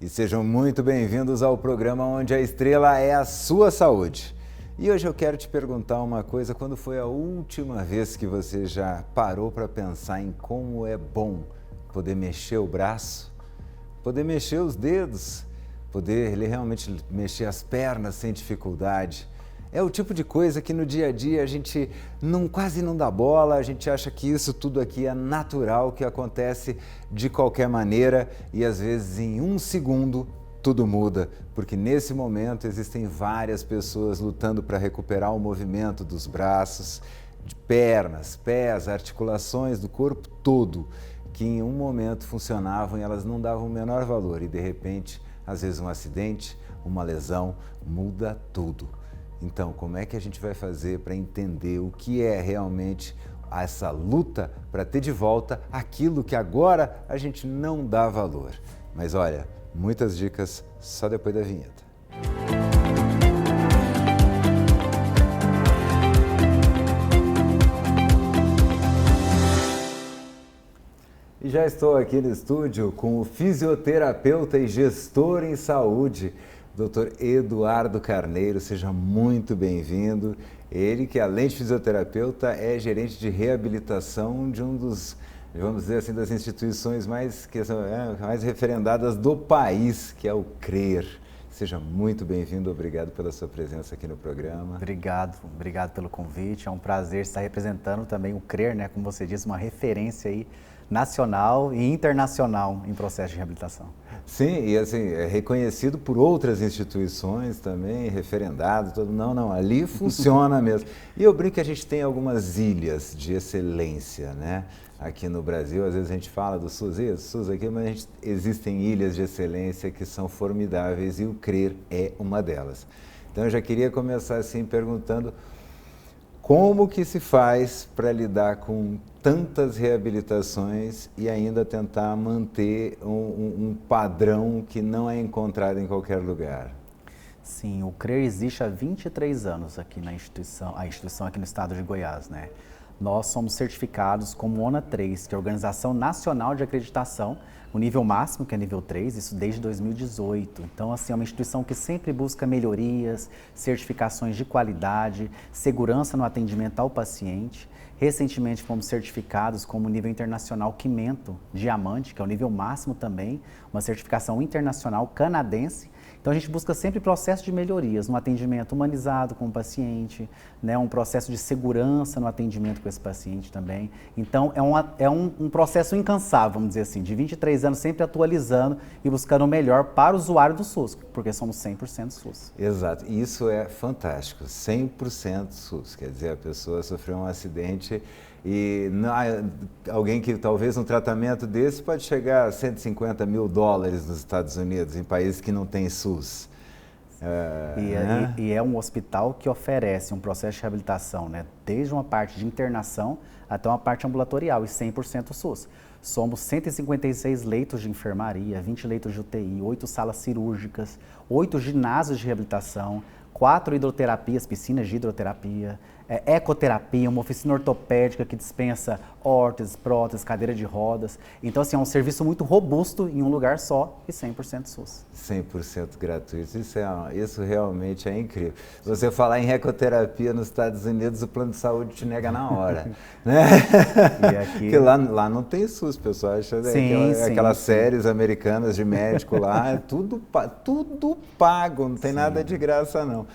e sejam muito bem-vindos ao programa onde a estrela é a sua saúde. E hoje eu quero te perguntar uma coisa: quando foi a última vez que você já parou para pensar em como é bom poder mexer o braço, poder mexer os dedos, poder realmente mexer as pernas sem dificuldade? É o tipo de coisa que no dia a dia a gente quase não dá bola, a gente acha que isso tudo aqui é natural, que acontece de qualquer maneira e às vezes em um segundo tudo muda, porque nesse momento existem várias pessoas lutando para recuperar o movimento dos braços, de pernas, pés, articulações do corpo todo, que em um momento funcionavam e elas não davam o menor valor e de repente, às vezes um acidente, uma lesão, muda tudo. Então, como é que a gente vai fazer para entender o que é realmente essa luta para ter de volta aquilo que agora a gente não dá valor? Mas olha, muitas dicas só depois da vinheta. E já estou aqui no estúdio com o fisioterapeuta e gestor em saúde, Dr. Eduardo Carneiro. Seja muito bem-vindo. Ele que, além de fisioterapeuta, é gerente de reabilitação de um dos, vamos dizer assim, das instituições mais referendadas do país, que é o CRER. Seja muito bem-vindo, obrigado pela sua presença aqui no programa. Obrigado pelo convite. É um prazer estar representando também o CRER, né? Como você disse, uma referência aí nacional e internacional em processo de reabilitação. Sim, e assim, é reconhecido por outras instituições também, referendado, tudo. Não, ali funciona mesmo. E eu brinco que a gente tem algumas ilhas de excelência, né? Aqui no Brasil, às vezes a gente fala do SUS aqui, mas existem ilhas de excelência que são formidáveis e o CRER é uma delas. Então eu já queria começar assim perguntando: como que se faz para lidar com tantas reabilitações e ainda tentar manter um padrão que não é encontrado em qualquer lugar? Sim, o CRER existe há 23 anos aqui na instituição, a instituição aqui no estado de Goiás, né? Nós somos certificados como ONA 3, que é a Organização Nacional de Acreditação, o nível máximo, que é nível 3, isso desde 2018. Então, assim, é uma instituição que sempre busca melhorias, certificações de qualidade, segurança no atendimento ao paciente. Recentemente fomos certificados como nível internacional Quimento Diamante, que é o nível máximo também, uma certificação internacional canadense. Então a gente busca sempre processo de melhorias no atendimento humanizado com o paciente, né, um processo de segurança no atendimento com esse paciente também. Então é um processo incansável, vamos dizer assim, de 23 anos sempre atualizando e buscando o melhor para o usuário do SUS, porque somos 100% SUS. Exato, e isso é fantástico, 100% SUS, quer dizer, a pessoa sofreu um acidente e alguém que talvez um tratamento desse pode chegar a $150 mil nos Estados Unidos, em países que não têm SUS. E é um hospital que oferece um processo de reabilitação, né? Desde uma parte de internação até uma parte ambulatorial e 100% SUS. Somos 156 leitos de enfermaria, 20 leitos de UTI, 8 salas cirúrgicas, 8 ginásios de reabilitação, 4 hidroterapias, piscinas de hidroterapia, ecoterapia, uma oficina ortopédica que dispensa órteses, próteses, cadeira de rodas. Então, assim, é um serviço muito robusto em um lugar só e 100% SUS. 100% gratuito. Isso realmente é incrível. Você falar em ecoterapia nos Estados Unidos, o plano de saúde te nega na hora. Né? E aqui... Porque lá não tem SUS, pessoal. Acha aquelas séries americanas de médico lá, é tudo pago, não tem nada de graça não.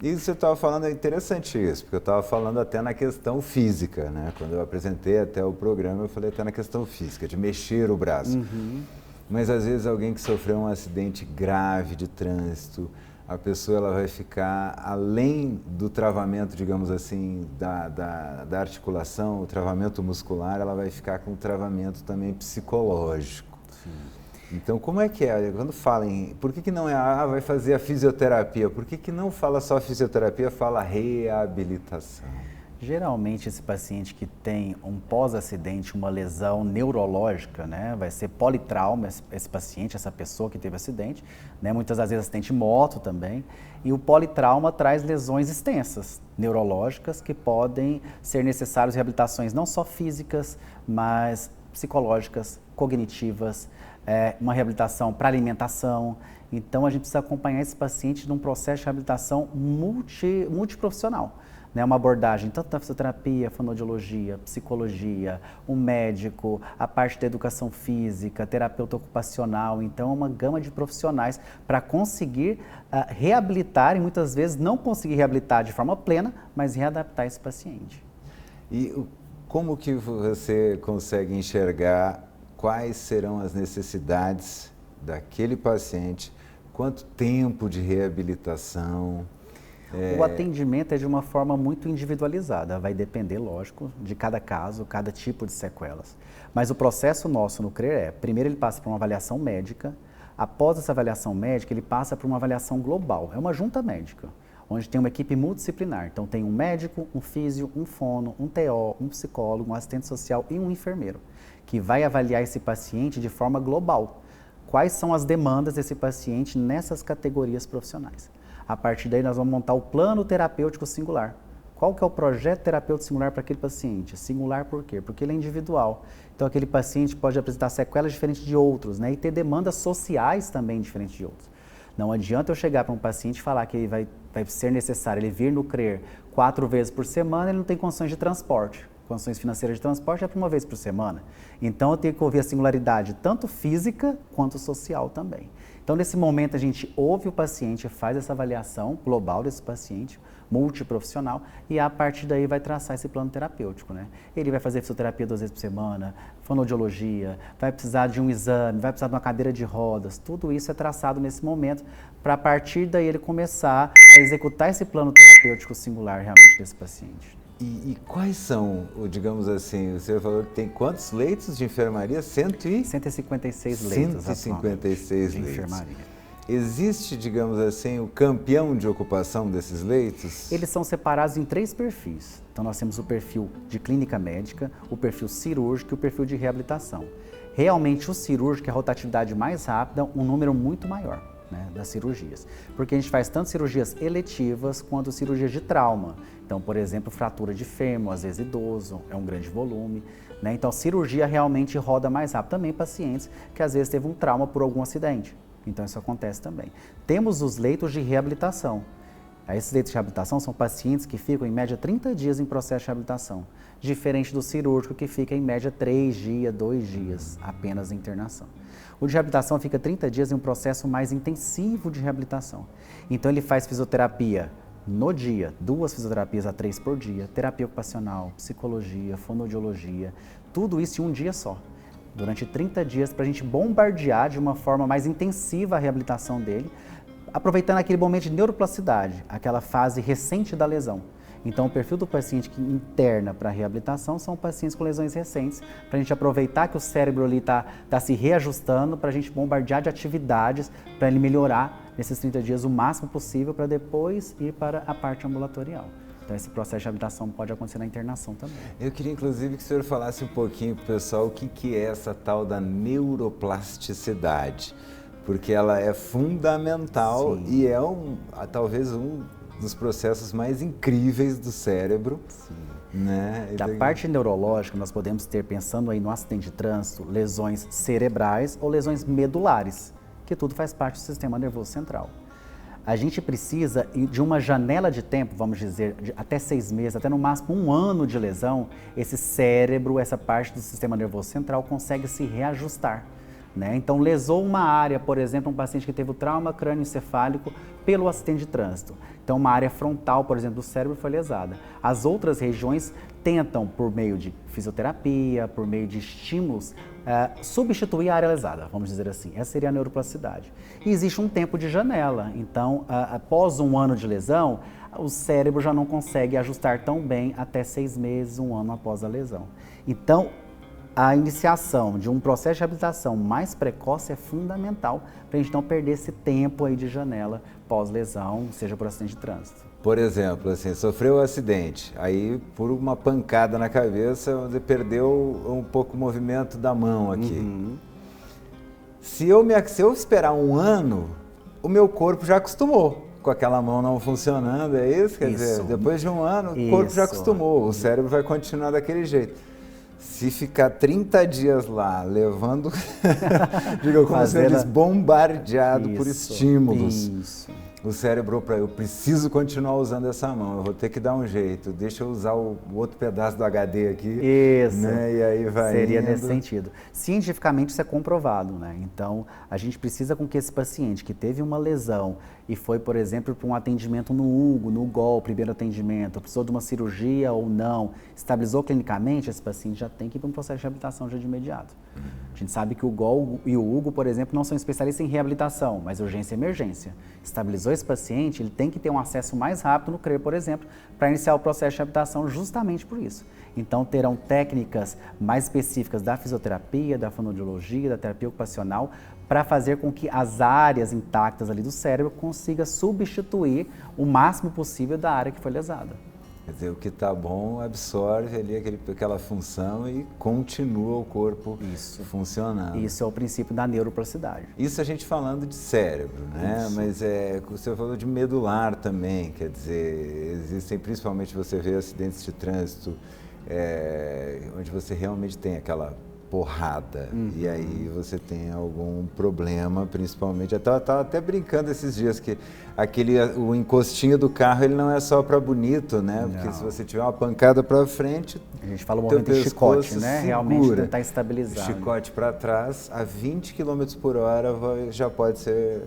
E você estava falando, é interessante isso, porque eu estava falando até na questão física, né? Quando eu apresentei até o programa, eu falei até na questão física, de mexer o braço. Uhum. Mas às vezes alguém que sofreu um acidente grave de trânsito, a pessoa ela vai ficar, além do travamento, digamos assim, da articulação, o travamento muscular, ela vai ficar com o travamento também psicológico. Sim. Então, como é que é? Quando fala em... Por que não é, vai fazer a fisioterapia? Por que não fala só fisioterapia, fala reabilitação? Geralmente, esse paciente que tem um pós-acidente, uma lesão neurológica, né, vai ser politrauma esse paciente, essa pessoa que teve acidente, né, muitas das vezes acidente moto também, e o politrauma traz lesões extensas, neurológicas, que podem ser necessárias reabilitações não só físicas, mas psicológicas, cognitivas, uma reabilitação para alimentação. Então, a gente precisa acompanhar esse paciente num processo de reabilitação multiprofissional. Né, uma abordagem tanto da fisioterapia, fonoaudiologia, psicologia, um médico, a parte da educação física, terapeuta ocupacional. Então, é uma gama de profissionais para conseguir reabilitar e muitas vezes não conseguir reabilitar de forma plena, mas readaptar esse paciente. E como que você consegue enxergar quais serão as necessidades daquele paciente, quanto tempo de reabilitação? O atendimento é de uma forma muito individualizada, vai depender, lógico, de cada caso, cada tipo de sequelas. Mas o processo nosso no CRER primeiro ele passa por uma avaliação médica, após essa avaliação médica ele passa por uma avaliação global, é uma junta médica, onde tem uma equipe multidisciplinar. Então tem um médico, um físio, um fono, um TO, um psicólogo, um assistente social e um enfermeiro, que vai avaliar esse paciente de forma global. Quais são as demandas desse paciente nessas categorias profissionais? A partir daí nós vamos montar o plano terapêutico singular. Qual que é o projeto terapêutico singular para aquele paciente? Singular por quê? Porque ele é individual. Então aquele paciente pode apresentar sequelas diferentes de outros, né? E ter demandas sociais também diferentes de outros. Não adianta eu chegar para um paciente e falar que vai ser necessário ele vir no CRER 4 vezes por semana, ele não tem condições de transporte. Condições financeiras de transporte é para uma vez por semana. Então eu tenho que ouvir a singularidade tanto física quanto social também. Então nesse momento a gente ouve o paciente, faz essa avaliação global desse paciente, multiprofissional, e a partir daí vai traçar esse plano terapêutico, né? Ele vai fazer fisioterapia 2 vezes por semana, fonoaudiologia, vai precisar de um exame, vai precisar de uma cadeira de rodas, tudo isso é traçado nesse momento para a partir daí ele começar a executar esse plano terapêutico singular realmente desse paciente. E quais são, digamos assim, você falou que tem quantos leitos de enfermaria? 156 leitos 156 de leitos. enfermaria. Existe, digamos assim, o campeão de ocupação desses leitos? Eles são separados em 3 perfis. Então nós temos o perfil de clínica médica, o perfil cirúrgico e o perfil de reabilitação. Realmente o cirúrgico é a rotatividade mais rápida, um número muito maior, né, das cirurgias. Porque a gente faz tanto cirurgias eletivas quanto cirurgias de trauma. Então, por exemplo, fratura de fêmur, às vezes idoso, é um grande volume, né? Então, cirurgia realmente roda mais rápido. Também pacientes que às vezes teve um trauma por algum acidente. Então, isso acontece também. Temos os leitos de reabilitação. Esses leitos de reabilitação são pacientes que ficam em média 30 dias em processo de reabilitação, diferente do cirúrgico que fica em média 3 dias, 2 dias apenas em internação. O de reabilitação fica 30 dias em um processo mais intensivo de reabilitação. Então, ele faz fisioterapia no dia, 2 fisioterapias a 3 por dia, terapia ocupacional, psicologia, fonoaudiologia, tudo isso em um dia só, durante 30 dias, para a gente bombardear de uma forma mais intensiva a reabilitação dele, aproveitando aquele momento de neuroplasticidade, aquela fase recente da lesão. Então, o perfil do paciente que interna para a reabilitação são pacientes com lesões recentes, para a gente aproveitar que o cérebro ali está se reajustando, para a gente bombardear de atividades, para ele melhorar nesses 30 dias o máximo possível, para depois ir para a parte ambulatorial. Então, esse processo de reabilitação pode acontecer na internação também. Eu queria, inclusive, que o senhor falasse um pouquinho para o pessoal o que é essa tal da neuroplasticidade, porque ela é fundamental. Sim. E é talvez um dos processos mais incríveis do cérebro. Sim. Né? Da parte neurológica, nós podemos ter, pensando aí no acidente de trânsito, lesões cerebrais ou lesões medulares, que tudo faz parte do sistema nervoso central. A gente precisa de uma janela de tempo, vamos dizer, de até 6 meses, até no máximo 1 ano de lesão, esse cérebro, essa parte do sistema nervoso central consegue se reajustar. Né? Então, lesou uma área, por exemplo, um paciente que teve o trauma crânioencefálico pelo acidente de trânsito. Então, uma área frontal, por exemplo, do cérebro foi lesada. As outras regiões tentam, por meio de fisioterapia, por meio de estímulos, substituir a área lesada, vamos dizer assim. Essa seria a neuroplasticidade. E existe um tempo de janela. Então, após 1 ano de lesão, o cérebro já não consegue ajustar tão bem até 6 meses, 1 ano após a lesão. Então, a iniciação de um processo de reabilitação mais precoce é fundamental para a gente não perder esse tempo aí de janela pós-lesão, seja por acidente de trânsito. Por exemplo, assim, sofreu um acidente, aí por uma pancada na cabeça, você perdeu um pouco o movimento da mão aqui. Uhum. Se eu esperar 1 ano, o meu corpo já acostumou com aquela mão não funcionando, é isso? Quer dizer, depois de 1 ano, o corpo já acostumou, o cérebro vai continuar daquele jeito. Se ficar 30 dias lá, levando, diga como você diz, bombardeado por estímulos, o cérebro, eu preciso continuar usando essa mão, eu vou ter que dar um jeito, deixa eu usar o outro pedaço do HD aqui. Isso, né? E aí vai seria indo. nesse sentido. Cientificamente isso é comprovado, né? Então, a gente precisa com que esse paciente que teve uma lesão e foi, por exemplo, para um atendimento no UGO, no GOL, primeiro atendimento, precisou de uma cirurgia ou não, estabilizou clinicamente, esse paciente já tem que ir para um processo de reabilitação já de imediato. A gente sabe que o GOL e o UGO, por exemplo, não são especialistas em reabilitação, mas urgência e emergência. Estabilizou esse paciente, ele tem que ter um acesso mais rápido no CRER, por exemplo, para iniciar o processo de reabilitação justamente por isso. Então, terão técnicas mais específicas da fisioterapia, da fonoaudiologia, da terapia ocupacional, para fazer com que as áreas intactas ali do cérebro consiga substituir o máximo possível da área que foi lesada. Quer dizer, o que está bom absorve ali aquela função e continua o corpo funcionando. Isso é o princípio da neuroplasticidade. Isso a gente falando de cérebro, né? Isso. Mas você falou de medular também, quer dizer, existem, principalmente você vê acidentes de trânsito, onde você realmente tem aquela porrada e aí você tem algum problema, principalmente. Eu estava até brincando esses dias que o encostinho do carro ele não é só para bonito, né? Não. Porque se você tiver uma pancada para frente, a gente fala o movimento de chicote, né? Realmente tentar estabilizar. Chicote para trás, a 20 km por hora já pode ser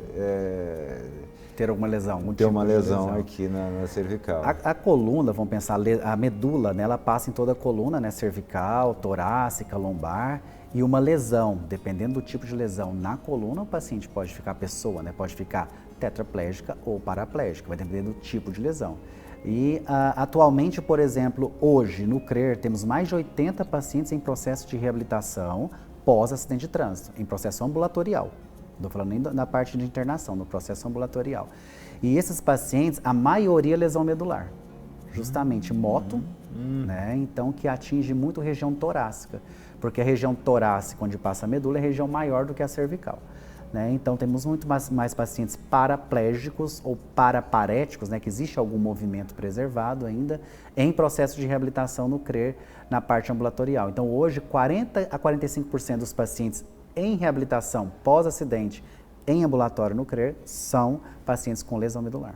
ter alguma lesão. Ter uma lesão aqui na cervical. A coluna, vamos pensar, a medula, né, ela passa em toda a coluna, né, cervical, torácica, lombar, e uma lesão, dependendo do tipo de lesão na coluna, o paciente pode ficar, a pessoa, né, pode ficar tetraplégica ou paraplégica, vai depender do tipo de lesão. E atualmente, por exemplo, hoje no CRER temos mais de 80 pacientes em processo de reabilitação pós-acidente de trânsito, em processo ambulatorial. Não estou falando nem na parte de internação, no processo ambulatorial. E esses pacientes, a maioria é lesão medular, justamente moto, né? Então que atinge muito a região torácica, porque a região torácica, onde passa a medula, é a região maior do que a cervical. Né? Então temos muito mais pacientes paraplégicos ou paraparéticos, né? Que existe algum movimento preservado ainda, em processo de reabilitação no CRER, na parte ambulatorial. Então hoje, 40 a 45% dos pacientes em reabilitação pós-acidente em ambulatório no CRER são pacientes com lesão medular.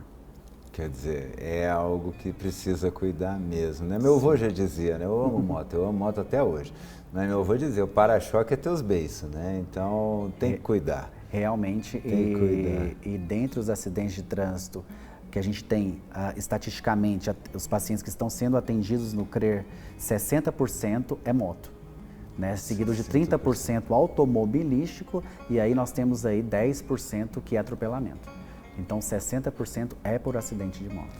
Quer dizer, é algo que precisa cuidar mesmo, né? Meu avô já dizia, né? Eu amo moto até hoje. Mas meu avô dizia, o para-choque é teus beiços, né? Então tem que cuidar. Realmente, tem que cuidar. E dentre os acidentes de trânsito que a gente tem, estatisticamente, os pacientes que estão sendo atendidos no CRER, 60% é moto. Né, seguido de 30% automobilístico, e aí nós temos aí 10% que é atropelamento. Então 60% é por acidente de moto.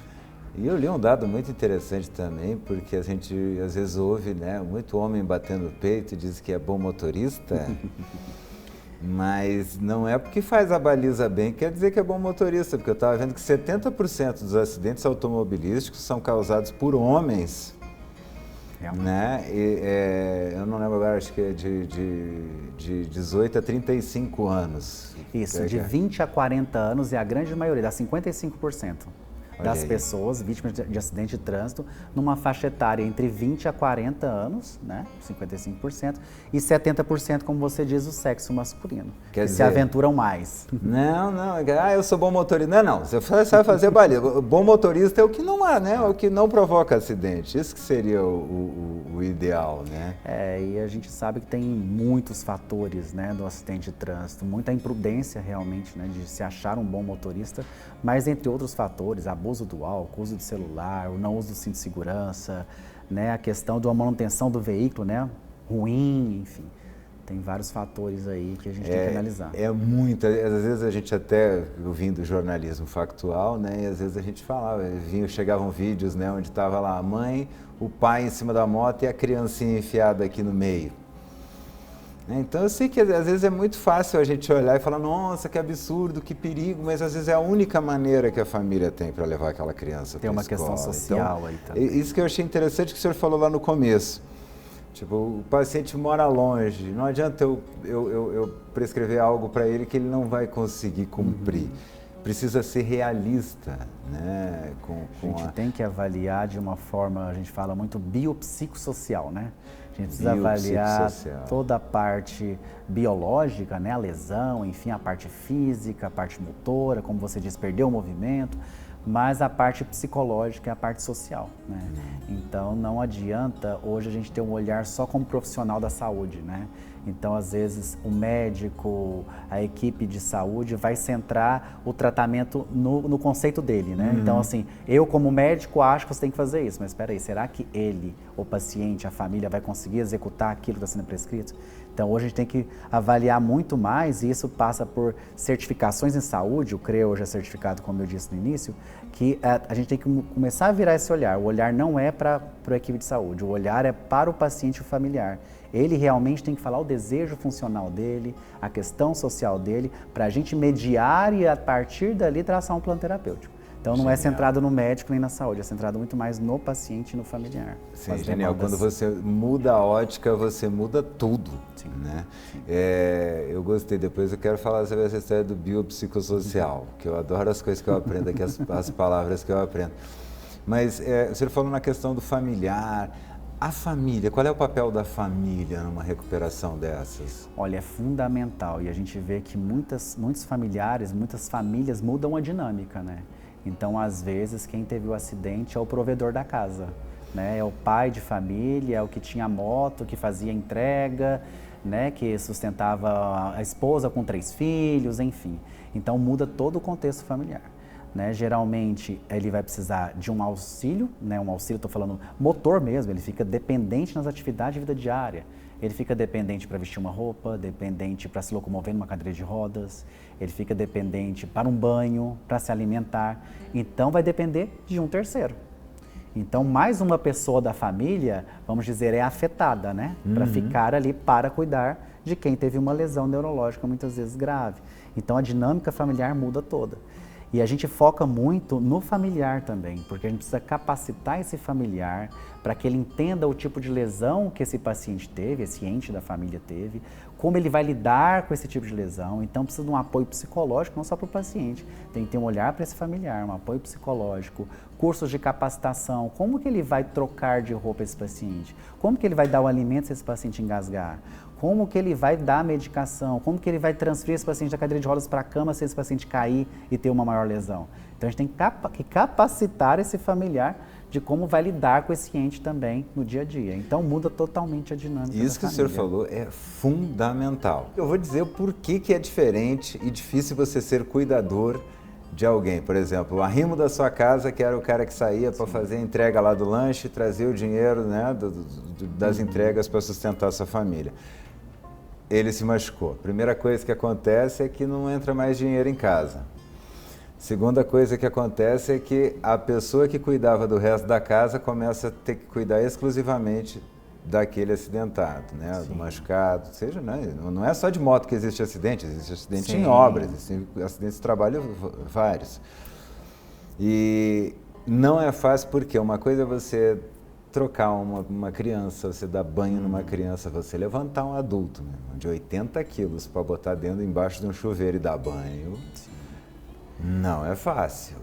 E eu li um dado muito interessante também, porque a gente às vezes ouve, né, muito homem batendo o peito e diz que é bom motorista, mas não é porque faz a baliza bem, quer dizer que é bom motorista, porque eu estava vendo que 70% dos acidentes automobilísticos são causados por homens. Né? Eu não lembro agora, acho que é de 18 a 35 anos. Isso, de 20 a 40 anos é a grande maioria, dá 55% das pessoas vítimas de acidente de trânsito, numa faixa etária entre 20 a 40 anos, né? 55%, e 70%, como você diz, o sexo masculino, que se aventuram mais. Não, eu sou bom motorista. Não, você sabe fazer baliza. Bom motorista é o que não há, né? O que não provoca acidente. Isso que seria o ideal, né? E a gente sabe que tem muitos fatores, né, do acidente de trânsito, muita imprudência realmente, né, de se achar um bom motorista, mas entre outros fatores, abuso do álcool, uso de celular, o não uso do cinto de segurança, né, a questão da manutenção do veículo, né, ruim, enfim. Tem vários fatores aí que a gente tem que analisar. Às vezes a gente até, ouvindo jornalismo factual, né, e às vezes a gente falava, chegavam vídeos, né, onde estava lá a mãe, o pai em cima da moto e a criancinha enfiada aqui no meio. Então eu sei que às vezes é muito fácil a gente olhar e falar, nossa, que absurdo, que perigo, mas às vezes é a única maneira que a família tem para levar aquela criança para a escola. Tem uma questão social então, aí também. Isso que eu achei interessante que o senhor falou lá no começo. Tipo, o paciente mora longe, não adianta eu prescrever algo para ele que ele não vai conseguir cumprir. Precisa ser realista, né? A gente tem que avaliar de uma forma, a gente fala muito biopsicossocial, né? A gente precisa avaliar toda a parte biológica, né, a lesão, enfim, a parte física, a parte motora, como você disse, perder o movimento, mas a parte psicológica e a parte social, né? Então não adianta hoje a gente ter um olhar só como profissional da saúde, né? Então, às vezes, o médico, a equipe de saúde vai centrar o tratamento no conceito dele, né? Então, assim, eu como médico acho que você tem que fazer isso, mas espera aí, será que ele, o paciente, a família vai conseguir executar aquilo que está sendo prescrito? Então, hoje a gente tem que avaliar muito mais e isso passa por certificações em saúde, o CREA hoje é certificado, como eu disse no início, que a gente tem que começar a virar esse olhar. O olhar não é para a equipe de saúde, o olhar é para o paciente e o familiar. Ele realmente tem que falar o desejo funcional dele, a questão social dele, para a gente mediar e a partir dali traçar um plano terapêutico. Então não é centrado no médico nem na saúde, é centrado muito mais no paciente e no familiar. Sim, genial. Quando você muda a ótica, você muda tudo. Sim. Né? Eu gostei, depois eu quero falar sobre essa história do biopsicossocial, que eu adoro as coisas que eu aprendo aqui, as palavras que eu aprendo. Mas você falou na questão do familiar. A família, qual é o papel da família numa recuperação dessas? Olha, é fundamental e a gente vê que muitos familiares, muitas famílias mudam a dinâmica, né? Então, às vezes, quem teve o acidente é o provedor da casa, né? É o pai de família, é o que tinha moto, que fazia entrega, né? Que sustentava a esposa com 3 filhos, enfim. Então, muda todo o contexto familiar. Né? Geralmente ele vai precisar de um auxílio, né? Um auxílio, estou falando motor mesmo, ele fica dependente nas atividades de vida diária. Ele fica dependente para vestir uma roupa, dependente para se locomover numa cadeira de rodas, ele fica dependente para um banho, para se alimentar. Então vai depender de um terceiro. Então mais uma pessoa da família, vamos dizer, é afetada, né? Para ficar ali para cuidar de quem teve uma lesão neurológica muitas vezes grave. Então a dinâmica familiar muda toda. E a gente foca muito no familiar também, porque a gente precisa capacitar esse familiar para que ele entenda o tipo de lesão que esse paciente teve, esse ente da família teve, como ele vai lidar com esse tipo de lesão. Então precisa de um apoio psicológico, não só para o paciente, tem que ter um olhar para esse familiar, um apoio psicológico, cursos de capacitação, como que ele vai trocar de roupa esse paciente, como que ele vai dar o alimento se esse paciente engasgar, como que ele vai dar a medicação, como que ele vai transferir esse paciente da cadeira de rodas para a cama se esse paciente cair e ter uma maior lesão. Então a gente tem que capacitar esse familiar de como vai lidar com esse ente também no dia a dia. Então muda totalmente a dinâmica. Isso que o senhor falou é fundamental. Eu vou dizer o porquê que é diferente e difícil você ser cuidador de alguém. Por exemplo, o arrimo da sua casa, que era o cara que saía para fazer a entrega lá do lanche, trazer o dinheiro, né, das entregas para sustentar a sua família. Ele se machucou. A primeira coisa que acontece é que não entra mais dinheiro em casa. Segunda coisa que acontece é que a pessoa que cuidava do resto da casa começa a ter que cuidar exclusivamente daquele acidentado, né? Do machucado, seja, né? Não é só de moto que existe acidente em obras, existem acidentes de trabalho vários. E não é fácil porque uma coisa é você trocar uma criança, você dar banho numa criança, você levantar um adulto, né, de 80 quilos para botar embaixo de um chuveiro e dar banho, não é fácil.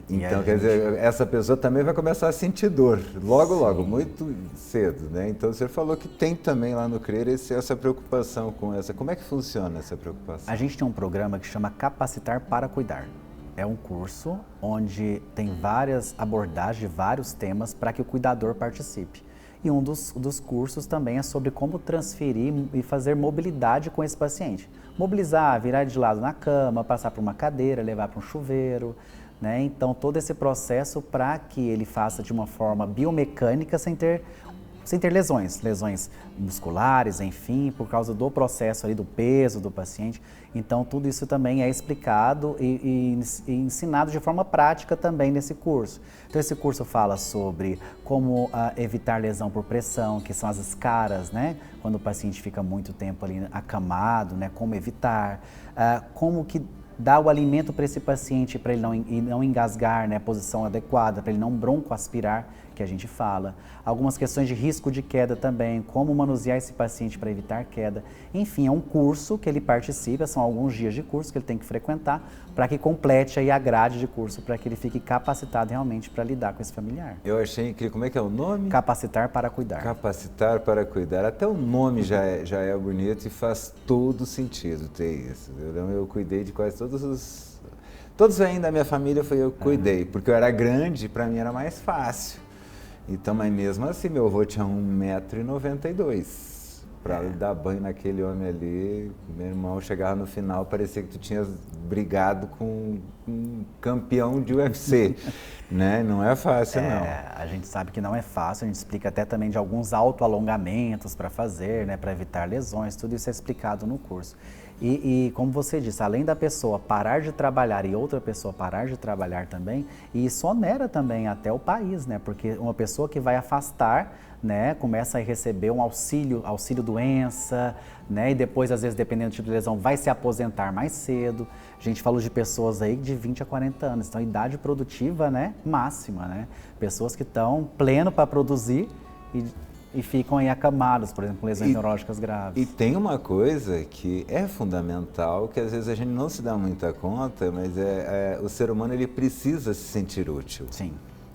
Então, quer dizer, essa pessoa também vai começar a sentir dor, logo, muito cedo, né? Então, você falou que tem também lá no CREA essa preocupação com essa. Como é que funciona essa preocupação? A gente tem um programa que chama Capacitar para Cuidar. É um curso onde tem várias abordagens, vários temas para que o cuidador participe. E um dos cursos também é sobre como transferir e fazer mobilidade com esse paciente. Mobilizar, virar de lado na cama, passar por uma cadeira, levar para um chuveiro, né? Então, todo esse processo para que ele faça de uma forma biomecânica sem ter lesões musculares, enfim, por causa do processo ali do peso do paciente. Então, tudo isso também é explicado e ensinado de forma prática também nesse curso. Então, esse curso fala sobre como evitar lesão por pressão, que são as escaras, né? Quando o paciente fica muito tempo ali acamado, né? Como evitar, como que dar o alimento para esse paciente para ele não engasgar, né, posição adequada, para ele não broncoaspirar, que a gente fala. Algumas questões de risco de queda também, como manusear esse paciente para evitar queda. Enfim, é um curso que ele participa, são alguns dias de curso que ele tem que frequentar para que complete aí a grade de curso, para que ele fique capacitado realmente para lidar com esse familiar. Eu achei incrível. Como é que é o nome? Capacitar para cuidar. Capacitar para cuidar. Até o nome já é bonito e faz todo sentido ter isso. Eu cuidei de quase todos os... Todos ainda da minha família foi eu que cuidei, porque eu era grande e para mim era mais fácil. Então, mas mesmo assim, meu avô tinha 1,92 m. Para dar banho naquele homem ali, meu irmão chegava no final, parecia que tu tinhas brigado com um campeão de UFC, né? Não é fácil, não. A gente sabe que não é fácil, a gente explica até também de alguns autoalongamentos para fazer, né? Para evitar lesões, tudo isso é explicado no curso. E como você disse, além da pessoa parar de trabalhar e outra pessoa parar de trabalhar também, e isso onera também até o país, né? Porque uma pessoa que vai afastar, né, começa a receber um auxílio doença, né? E depois, às vezes, dependendo do tipo de lesão, vai se aposentar mais cedo. A gente falou de pessoas aí de 20 a 40 anos, então idade produtiva, né, máxima, né? Pessoas que estão pleno para produzir e ficam aí acamados, por exemplo, com lesões neurológicas graves. E tem uma coisa que é fundamental, que às vezes a gente não se dá muita conta, mas o ser humano ele precisa se sentir útil. Sim.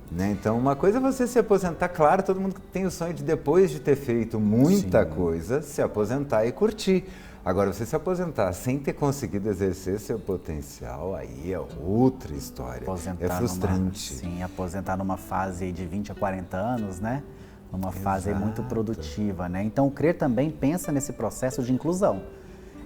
Né? Então, uma coisa é você se aposentar, claro, todo mundo tem o sonho de, depois de ter feito muita coisa, se aposentar e curtir. Agora, você se aposentar sem ter conseguido exercer seu potencial, aí é outra história. É frustrante. Sim, aposentar numa fase aí de 20 a 40 anos, né? Numa fase aí muito produtiva, né? Então, o CRER também pensa nesse processo de inclusão.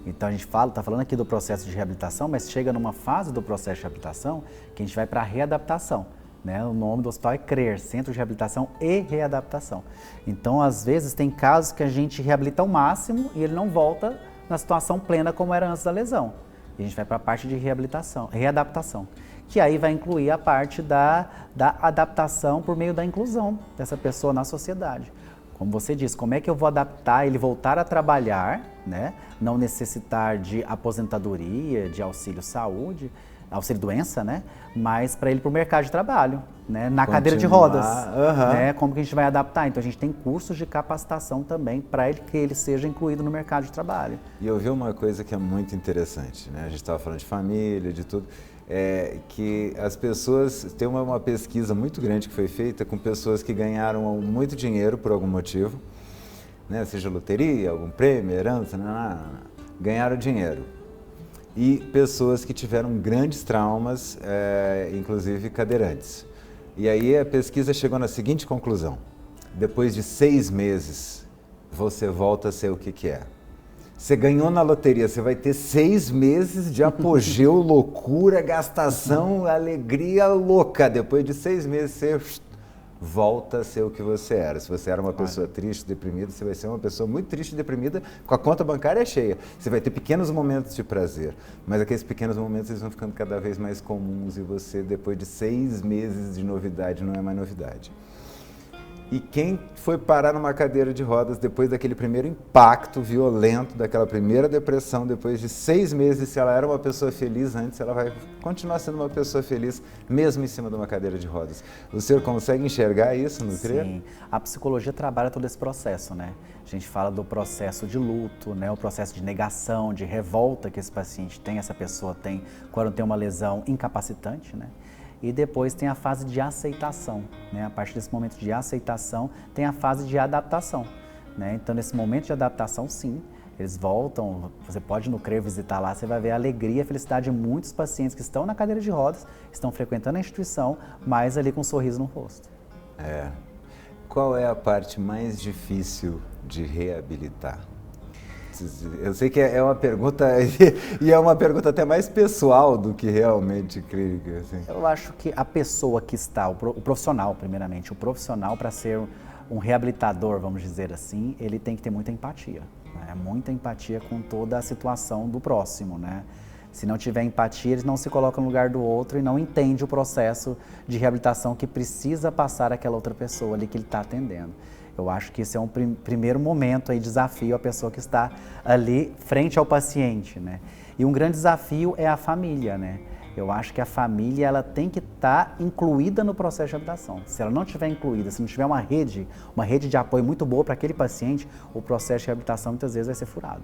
Então, a gente está falando aqui do processo de reabilitação, mas chega numa fase do processo de reabilitação que a gente vai para a readaptação. Né? O nome do hospital é CRER, Centro de Reabilitação e Readaptação. Então, às vezes, tem casos que a gente reabilita ao máximo e ele não volta na situação plena como era antes da lesão. E a gente vai para a parte de readaptação, que aí vai incluir a parte da adaptação por meio da inclusão dessa pessoa na sociedade. Como você disse, como é que eu vou adaptar ele voltar a trabalhar, né? Não necessitar de aposentadoria, de auxílio saúde, auxílio doença, né? Mas para ele para o mercado de trabalho, né? Na cadeira de rodas, né? Como que a gente vai adaptar? Então a gente tem cursos de capacitação também para que ele seja incluído no mercado de trabalho. E eu vi uma coisa que é muito interessante, né? A gente estava falando de família, de tudo, que as pessoas, tem uma pesquisa muito grande que foi feita com pessoas que ganharam muito dinheiro por algum motivo, né? Seja loteria, algum prêmio, herança, ganharam dinheiro. E pessoas que tiveram grandes traumas, inclusive cadeirantes. E aí a pesquisa chegou na seguinte conclusão: depois de 6 meses, você volta a ser o que é. Você ganhou na loteria, você vai ter 6 meses de apogeu, loucura, gastação, alegria louca. Depois de 6 meses, você volta a ser o que você era. Se você era uma pessoa triste, deprimida, você vai ser uma pessoa muito triste e deprimida, com a conta bancária cheia. Você vai ter pequenos momentos de prazer, mas aqueles pequenos momentos eles vão ficando cada vez mais comuns e você, depois de 6 meses de novidade, não é mais novidade. E quem foi parar numa cadeira de rodas depois daquele primeiro impacto violento, daquela primeira depressão, depois de 6 meses, se ela era uma pessoa feliz antes, ela vai continuar sendo uma pessoa feliz, mesmo em cima de uma cadeira de rodas. O senhor consegue enxergar isso no CRER? Sim, a psicologia trabalha todo esse processo, né? A gente fala do processo de luto, né? O processo de negação, de revolta que esse paciente tem, essa pessoa tem, quando tem uma lesão incapacitante, né? E depois tem a fase de aceitação, né? A partir desse momento de aceitação, tem a fase de adaptação, né? Então, nesse momento de adaptação, sim, eles voltam, você pode no CRER visitar lá, você vai ver a alegria e a felicidade de muitos pacientes que estão na cadeira de rodas, estão frequentando a instituição, mas ali com um sorriso no rosto. Qual é a parte mais difícil de reabilitar? Eu sei que é uma pergunta, e é uma pergunta até mais pessoal do que realmente clínica. Assim. Eu acho que a pessoa que está, o profissional primeiramente, o profissional para ser um reabilitador, vamos dizer assim, ele tem que ter muita empatia, né? Muita empatia com toda a situação do próximo, né? Se não tiver empatia, ele não se coloca no lugar do outro e não entende o processo de reabilitação que precisa passar aquela outra pessoa ali que ele está atendendo. Eu acho que esse é um primeiro momento aí, desafio à pessoa que está ali frente ao paciente, né? E um grande desafio é a família, né? Eu acho que a família ela tem que estar incluída no processo de reabilitação. Se ela não estiver incluída, se não tiver uma rede de apoio muito boa para aquele paciente, o processo de reabilitação muitas vezes vai ser furado,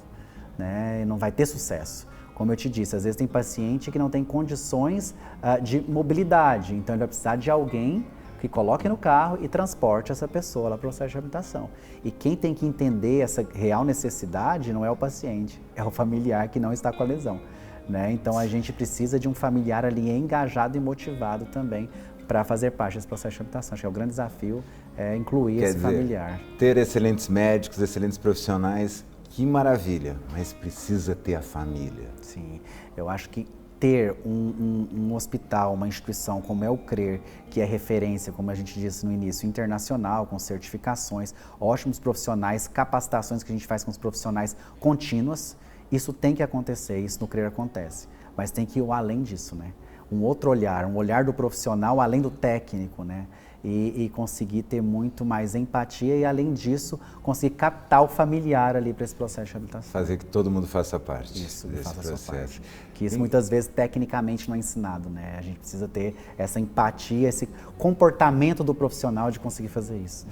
né? E não vai ter sucesso. Como eu te disse, às vezes tem paciente que não tem condições de mobilidade, então ele vai precisar de alguém que coloque no carro e transporte essa pessoa lá para o processo de reabilitação. E quem tem que entender essa real necessidade não é o paciente, é o familiar que não está com a lesão, né? Então a gente precisa de um familiar ali engajado e motivado também para fazer parte desse processo de reabilitação. Acho que é o grande desafio é incluir esse familiar. Ter excelentes médicos, excelentes profissionais, que maravilha, mas precisa ter a família. Sim, eu acho que ter um hospital, uma instituição como é o CRER, que é referência, como a gente disse no início, internacional, com certificações, ótimos profissionais, capacitações que a gente faz com os profissionais contínuas, isso tem que acontecer, isso no CRER acontece, mas tem que ir além disso, né? Um outro olhar, um olhar do profissional além do técnico, né? E conseguir ter muito mais empatia e, além disso, conseguir captar o familiar ali para esse processo de reabilitação. Fazer que todo mundo faça parte desse processo. Que isso muitas vezes tecnicamente não é ensinado, né? A gente precisa ter essa empatia, esse comportamento do profissional de conseguir fazer isso.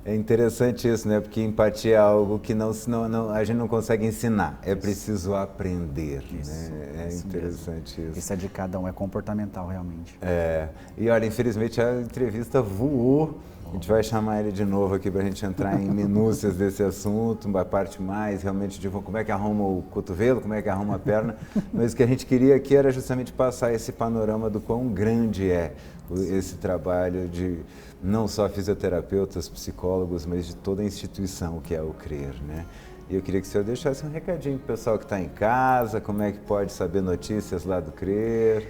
É interessante isso, né? Porque empatia é algo que a gente não consegue ensinar, é preciso aprender. Isso, né? É interessante isso. Isso é de cada um, é comportamental realmente. E olha, infelizmente a entrevista voou. A gente vai chamar ele de novo aqui para a gente entrar em minúcias desse assunto, uma parte mais realmente de como é que arruma o cotovelo, como é que arruma a perna. Mas o que a gente queria aqui era justamente passar esse panorama do quão grande é esse trabalho de não só fisioterapeutas, psicólogos, mas de toda a instituição que é o CRER, né? E eu queria que o senhor deixasse um recadinho para o pessoal que está em casa, como é que pode saber notícias lá do CRER.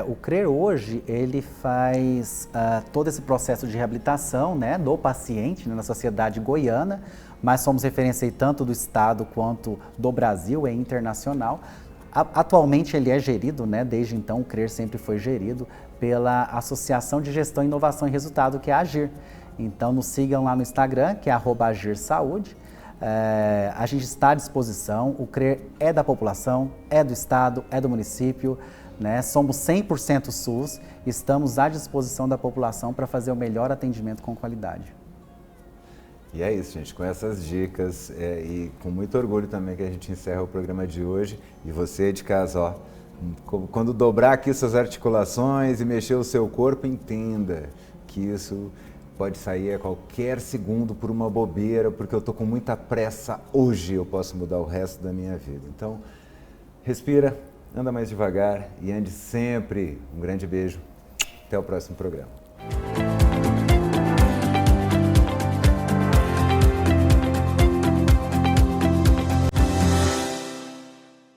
O CRER hoje, ele faz todo esse processo de reabilitação, né, do paciente, né, na sociedade goiana, mas somos referência aí tanto do estado quanto do Brasil, é internacional. Atualmente ele é gerido, né, desde então o CRER sempre foi gerido pela Associação de Gestão, Inovação e Resultado, que é a AGIR. Então nos sigam lá no Instagram, que é @agirsaúde. A gente está à disposição, o CRER é da população, é do estado, é do município, né? Somos 100% SUS, estamos à disposição da população para fazer o melhor atendimento com qualidade. E é isso, gente, com essas dicas e com muito orgulho também que a gente encerra o programa de hoje. E você de casa, ó, quando dobrar aqui suas articulações e mexer o seu corpo, entenda que isso pode sair a qualquer segundo por uma bobeira, porque eu estou com muita pressa hoje, eu posso mudar o resto da minha vida. Então, respira, anda mais devagar e ande sempre. Um grande beijo. Até o próximo programa.